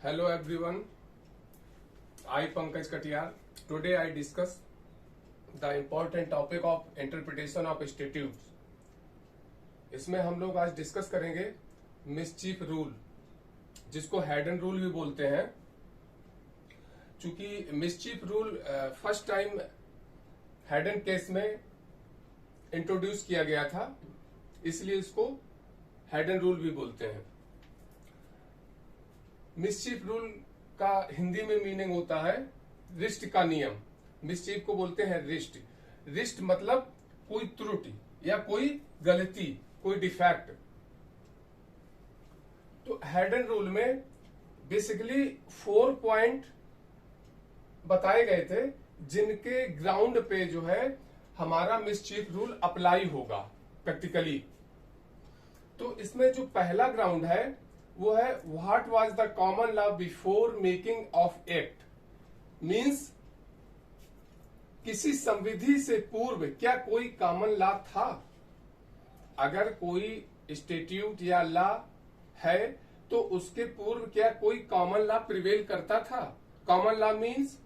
Hello everyone, I Pankaj Katiyar. Today I discuss the important topic of interpretation of statutes. इसमें हम लोग आज discuss करेंगे mischief rule, जिसको हैडन रूल भी बोलते हैं। चूंकि mischief rule first time Heydon case में इंट्रोड्यूस किया गया था, इसलिए इसको हैडन रूल भी बोलते हैं। मिसचीफ रूल का हिंदी में मीनिंग होता है रिस्ट का नियम। मिसचीफ को बोलते हैं रिस्ट। रिस्ट मतलब कोई त्रुटि या कोई गलती, कोई डिफेक्ट। तो हैडन रूल में बेसिकली 4 पॉइंट बताए गए थे, जिनके ग्राउंड पे जो है हमारा मिसचीफ रूल अप्लाई होगा प्रैक्टिकली। तो इसमें जो पहला ग्राउंड है वो है what was the common law before making of act. Means किसी संविधि से पूर्व क्या कोई कॉमन लॉ था। अगर कोई स्टेट्यूट या लॉ है तो उसके पूर्व क्या कोई कॉमन लॉ प्रिवेल करता था। Common law means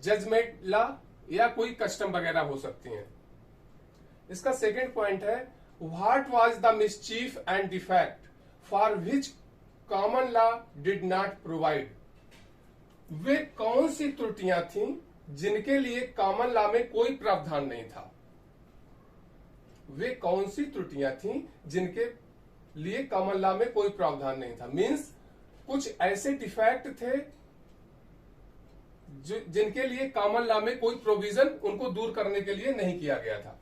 judgement law या कोई कस्टम वगैरह हो सकती हैं। इसका सेकेंड पॉइंट है what was the mischief and defect for which common law did not provide. वे कौन सी त्रुटियां थीं जिनके लिए कॉमन लॉ में कोई प्रावधान नहीं था। वे कौन सी त्रुटियां थीं जिनके लिए कॉमन लॉ में कोई प्रावधान नहीं था। मीन्स कुछ ऐसे डिफेक्ट थे जिनके लिए कॉमन लॉ में कोई प्रोविजन उनको दूर करने के लिए नहीं किया गया था।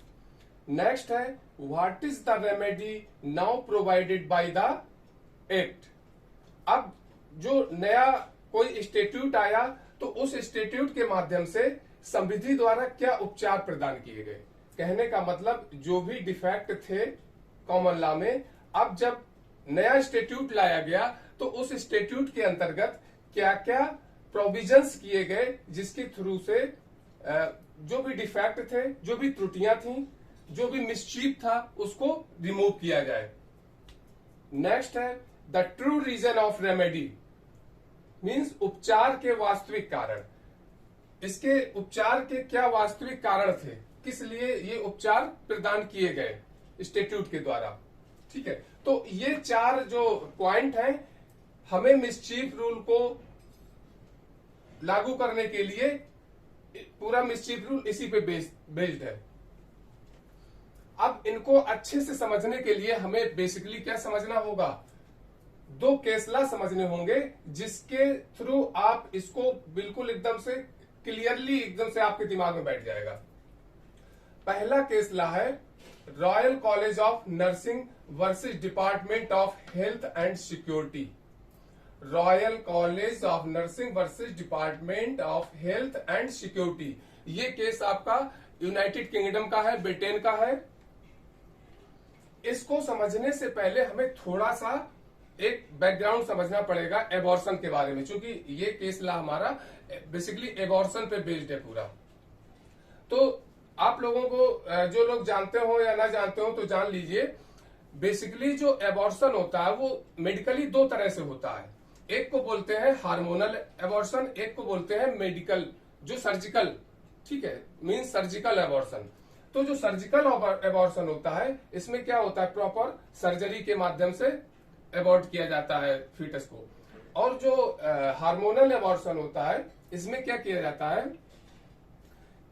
नेक्स्ट है what is the remedy now provided by the act. अब जो नया कोई स्टेट्यूट आया तो उस स्टेट्यूट के माध्यम से संविधि द्वारा क्या उपचार प्रदान किए गए। कहने का मतलब जो भी डिफेक्ट थे कॉमन लॉ में, अब जब नया स्टेट्यूट लाया गया तो उस स्टेट्यूट के अंतर्गत क्या क्या प्रोविजंस किए गए जिसके थ्रू से जो भी डिफेक्ट थे, जो भी त्रुटियां थी, जो भी मिसचीफ था, उसको रिमूव किया जाए। नेक्स्ट है the true reason of remedy. Means उपचार के वास्तविक कारण। इसके उपचार के क्या वास्तविक कारण थे, किस लिए ये उपचार प्रदान किए गए स्टेट्यूट के द्वारा। ठीक है, तो ये 4 जो पॉइंट हैं, हमें मिसचीफ रूल को लागू करने के लिए पूरा मिसचीफ रूल इसी पे बेस्ड है। अब इनको अच्छे से समझने के लिए हमें बेसिकली क्या समझना होगा, 2 केस लॉ समझने होंगे जिसके थ्रू आप इसको बिल्कुल एकदम से क्लियरली एकदम से आपके दिमाग में बैठ जाएगा। पहला केस लॉ है royal college of nursing versus department of health and security. Royal college of nursing versus department of health and security. ये केस आपका यूनाइटेड किंगडम का है, ब्रिटेन का है। इसको समझने से पहले हमें थोड़ा सा एक बैकग्राउंड समझना पड़ेगा एबॉर्शन के बारे में, क्योंकि ये केस लॉ हमारा बेसिकली एबॉर्शन पे बेस्ड है पूरा। तो आप लोगों को जो लोग जानते हो या ना जानते हो तो जान लीजिए, बेसिकली जो एबॉर्शन होता है वो मेडिकली 2 तरह से होता है। एक को बोलते हैं हार्मोनल एबॉर्शन, एक को बोलते हैं मेडिकल जो सर्जिकल। ठीक है, मीन्स सर्जिकल एबॉर्शन। तो जो सर्जिकल एबॉर्शन होता है इसमें क्या होता है, प्रॉपर सर्जरी के माध्यम से एबॉर्ट किया जाता है फीटस को। और जो हार्मोनल एबॉर्शन होता है इसमें क्या किया जाता है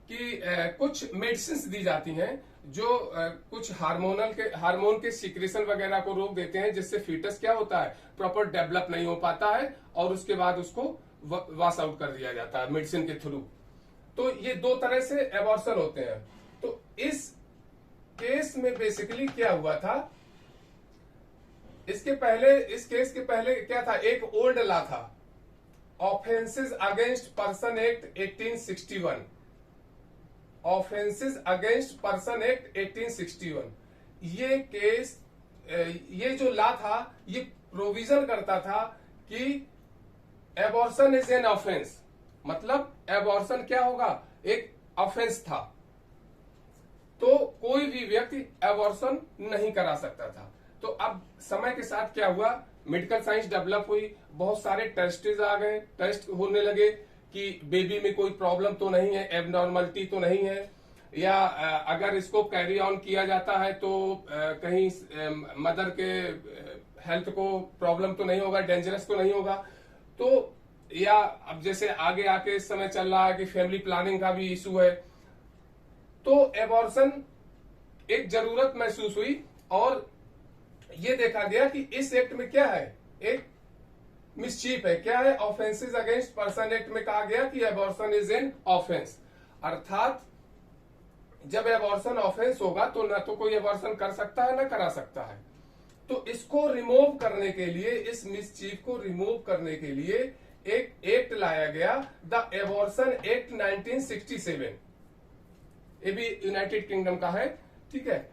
कि कुछ मेडिसिन दी जाती हैं जो कुछ हार्मोन के सीक्रेशन वगैरह को रोक देते हैं, जिससे फीटस क्या होता है, प्रॉपर डेवलप नहीं हो पाता है और उसके बाद उसको वॉश आउट कर दिया जाता है मेडिसिन के थ्रू। तो ये 2 तरह से एबॉर्शन होते हैं। तो इस केस में बेसिकली क्या हुआ था, इस केस के पहले क्या था, एक ओल्ड लॉ था offences against person act 1861। Offences against person act 1861। ये केस, ये जो लॉ था ये प्रोविजन करता था कि एबॉर्शन इज एन ऑफेंस। मतलब एबॉर्शन क्या होगा, एक ऑफेंस था, तो कोई भी व्यक्ति एबॉर्शन नहीं करा सकता था। तो अब समय के साथ क्या हुआ, मेडिकल साइंस डेवलप हुई, बहुत सारे टेस्टेज आ गए, टेस्ट होने लगे कि बेबी में कोई प्रॉब्लम तो नहीं है, एबनॉर्मलिटी तो नहीं है, या अगर इसको कैरी ऑन किया जाता है तो कहीं मदर के हेल्थ को प्रॉब्लम तो नहीं होगा, डेंजरस तो नहीं होगा। तो या अब जैसे आगे आके इस समय चल रहा है कि फैमिली प्लानिंग का भी इशू है, तो एबॉर्शन एक जरूरत महसूस हुई और ये देखा गया कि इस एक्ट में क्या है, एक मिसचीफ है। क्या है, ऑफेंसेस अगेंस्ट पर्सन एक्ट में कहा गया कि एबॉर्शन इज एन ऑफेंस, अर्थात जब एबॉर्शन ऑफेंस होगा तो ना तो कोई एबॉर्शन कर सकता है ना करा सकता है। तो इसको रिमूव करने के लिए, इस मिसचीफ को रिमूव करने के लिए एक एक्ट लाया गया, द एबॉर्शन एक्ट 1967। ये भी यूनाइटेड किंगडम का है, ठीक है।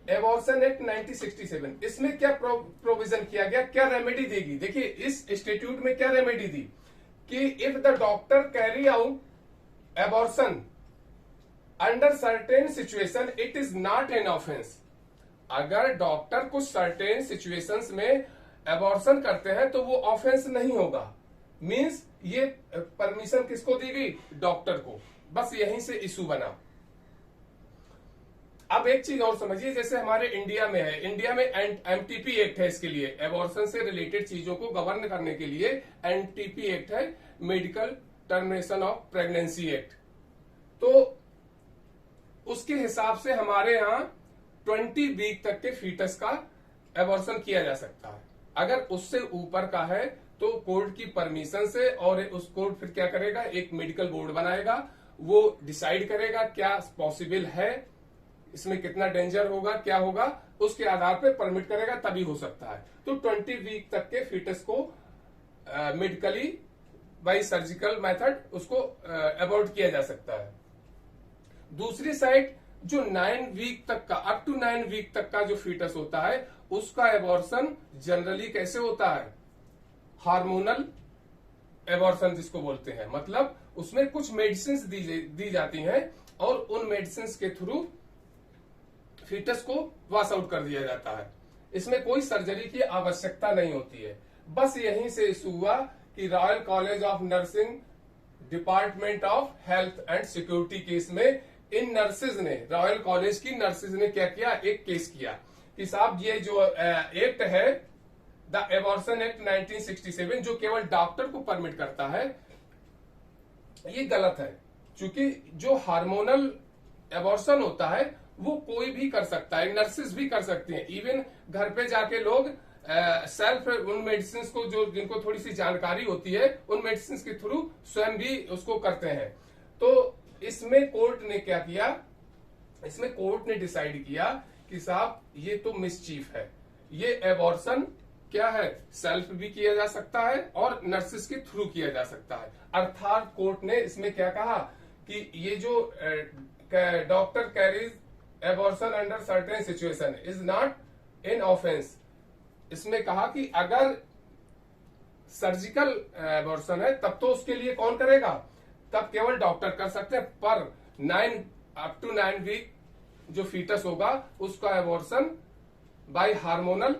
एबॉर्शन एक्ट 1967, इसमें क्या प्रोविजन किया गया, क्या रेमेडी देगी। देखिए इस स्टेट्यूट में क्या रेमेडी दी कि if the doctor carry out abortion under certain situation it is not an offence. अगर डॉक्टर कुछ सर्टेन सिचुएशंस में एबॉर्शन करते हैं तो वो ऑफेंस नहीं होगा। मींस ये परमिशन किसको दी गई, डॉक्टर को। बस यहीं से इशू बना। अब एक चीज और समझिए, जैसे हमारे इंडिया में है, इंडिया में एमटीपी एक्ट है इसके लिए, एबॉर्शन से रिलेटेड चीजों को गवर्न करने के लिए एमटीपी एक्ट है, medical termination of pregnancy act. तो उसके हिसाब से हमारे यहाँ 20 वीक तक के फीटस का एबॉर्शन किया जा सकता है। अगर उससे ऊपर का है तो कोर्ट की परमिशन से, और उस कोर्ट फिर क्या करेगा, एक मेडिकल बोर्ड बनाएगा, वो डिसाइड करेगा क्या पॉसिबल है, इसमें कितना डेंजर होगा, क्या होगा, उसके आधार पर परमिट करेगा, तभी हो सकता है। तो 20 वीक तक के फीटस को मेडिकली बाई सर्जिकल मेथड उसको अबॉर्ट किया जा सकता है। दूसरी साइड जो 9 वीक तक का, अप टू 9 वीक तक का जो फीटस होता है, उसका एबॉर्शन जनरली कैसे होता है, हार्मोनल एबॉर्शन जिसको बोलते हैं। मतलब उसमें कुछ मेडिसिन दी जाती हैं और उन मेडिसिन के थ्रू फीटस को वॉश आउट कर दिया जाता है। इसमें कोई सर्जरी की आवश्यकता नहीं होती है। बस यहीं से इशू हुआ कि royal college of nursing department of health and security case में इन नर्सेज ने, रॉयल कॉलेज की नर्सेज ने क्या किया, एक केस किया कि साहब ये जो एक्ट है द एबॉर्शन एक्ट 1967 जो केवल डॉक्टर को परमिट करता है, ये गलत है। क्योंकि जो हार्मोनल एबॉर्शन होता है वो कोई भी कर सकता है, नर्सेज भी कर सकती हैं। इवन घर पे जाके लोग सेल्फ उन मेडिसिन को, जो जिनको थोड़ी सी जानकारी होती है, उन मेडिसिन के थ्रू स्वयं भी उसको करते हैं। तो इसमें कोर्ट ने क्या किया, इसमें कोर्ट ने डिसाइड किया कि साहब ये तो मिसचीफ है, ये एबॉर्शन क्या है, सेल्फ भी किया जा सकता है और नर्सेस के थ्रू किया जा सकता है। अर्थात कोर्ट ने इसमें क्या कहा कि ये जो doctor carries abortion under certain situation is not an offence. इसमें कहा कि अगर सर्जिकल एबॉर्शन है तब तो उसके लिए कौन करेगा, तब केवल डॉक्टर कर सकते हैं। पर अप टू 9 वीक जो फीटस होगा उसका एबॉर्शन बाय हार्मोनल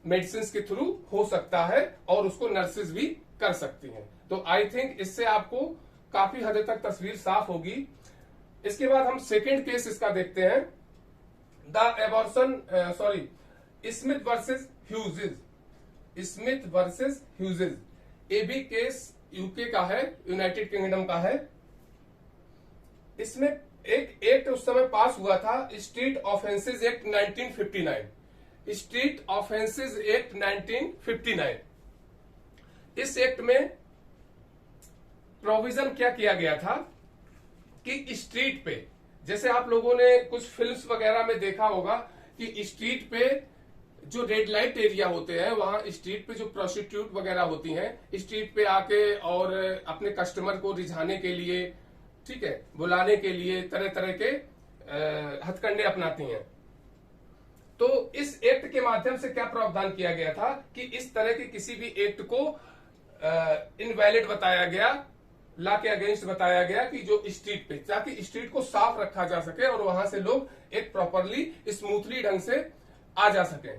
मेडिसिन के थ्रू हो सकता है और उसको नर्सेज भी कर सकती हैं। तो आई थिंक इससे आपको काफी हद तक तस्वीर साफ होगी। इसके बाद हम सेकेंड केस इसका देखते हैं, the abortion Smith versus ह्यूजेज। Smith versus ह्यूजेज, ये भी केस यूके का है, यूनाइटेड किंगडम का है। इसमें एक एक्ट उस समय पास हुआ था, street offences act 1959। Street offences act 1959। इस एक्ट में प्रोविजन क्या किया गया था कि स्ट्रीट पे, जैसे आप लोगों ने कुछ फिल्म्स वगैरह में देखा होगा कि स्ट्रीट पे जो रेड लाइट एरिया होते हैं, वहां स्ट्रीट पे जो प्रोस्टिट्यूट वगैरह होती हैं, स्ट्रीट पे आके और अपने कस्टमर को रिझाने के लिए, ठीक है, बुलाने के लिए तरह तरह के हथकंडे अपनाती हैं। तो इस एक्ट के माध्यम से क्या प्रावधान किया गया था कि इस तरह के किसी भी एक्ट को इनवैलिड बताया गया, लॉ के अगेंस्ट बताया गया कि जो स्ट्रीट पे, ताकि स्ट्रीट को साफ रखा जा सके और वहां से लोग एक प्रॉपरली स्मूथली ढंग से आ जा सके।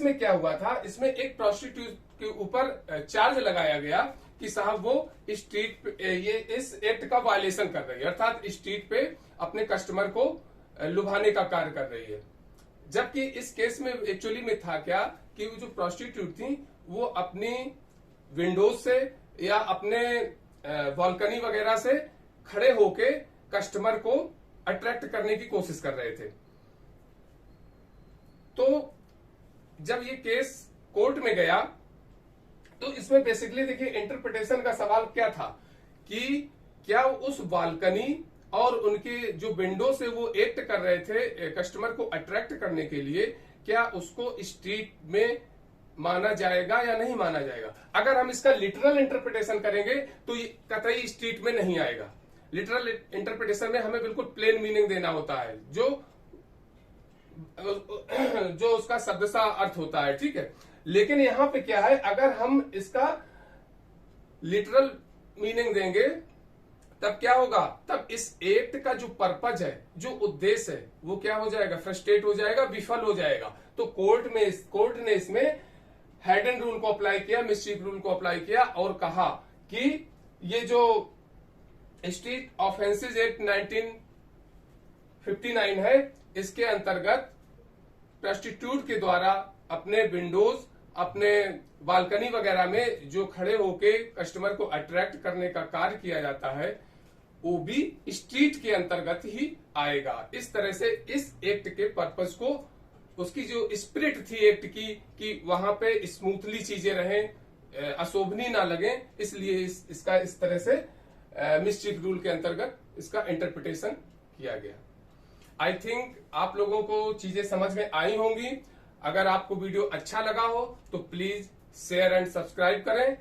में क्या हुआ था, इसमें एक प्रोस्टिट्यूट के ऊपर चार्ज लगाया गया कि साहब वो स्ट्रीट पे ये इस एक्ट का वायलेशन कर रही है, अर्थात स्ट्रीट पे अपने कस्टमर को लुभाने का कार्य कर रही है। जबकि इस केस में एक्चुअली में था क्या कि वो जो प्रोस्टिट्यूट थी वो अपनी विंडोज से या अपने बालकनी वगैरह से खड़े होके कस्टमर को अट्रैक्ट करने की कोशिश कर रहे थे। तो जब ये केस कोर्ट में गया तो इसमें बेसिकली देखिए इंटरप्रिटेशन का सवाल क्या था कि क्या उस बालकनी और उनके जो विंडो से वो एक्ट कर रहे थे कस्टमर को अट्रैक्ट करने के लिए, क्या उसको स्ट्रीट में माना जाएगा या नहीं माना जाएगा। अगर हम इसका लिटरल इंटरप्रिटेशन करेंगे तो ये कतई स्ट्रीट में नहीं आएगा। लिटरल इंटरप्रिटेशन में हमें बिल्कुल प्लेन मीनिंग देना होता है, जो उसका शब्दशः अर्थ होता है, ठीक है। लेकिन यहां पे क्या है, अगर हम इसका लिटरल मीनिंग देंगे तब क्या होगा, तब इस एक्ट का जो पर्पज है, जो उद्देश्य है, वो क्या हो जाएगा, फ्रस्ट्रेट हो जाएगा, विफल हो जाएगा। तो कोर्ट ने इसमें हैडन रूल को अप्लाई किया, मिस्चीफ रूल को अप्लाई किया और कहा कि ये जो स्ट्रीट ऑफेंसेज एक्ट 1959 है, इसके अंतर्गत प्रोस्टिट्यूट के द्वारा अपने विंडोज, अपने बालकनी वगैरह में जो खड़े होके कस्टमर को अट्रैक्ट करने का कार्य किया जाता है, वो भी स्ट्रीट के अंतर्गत ही आएगा। इस तरह से इस एक्ट के पर्पस को, उसकी जो स्पिरिट थी एक्ट की, कि वहां पे स्मूथली चीजें रहें, अशोभनीय ना लगे, इसलिए इसका इस तरह से मिस्चीफ रूल के अंतर्गत इसका इंटरप्रिटेशन किया गया। आई थिंक आप लोगों को चीजें समझ में आई होंगी। अगर आपको वीडियो अच्छा लगा हो तो प्लीज शेयर एंड सब्सक्राइब करें।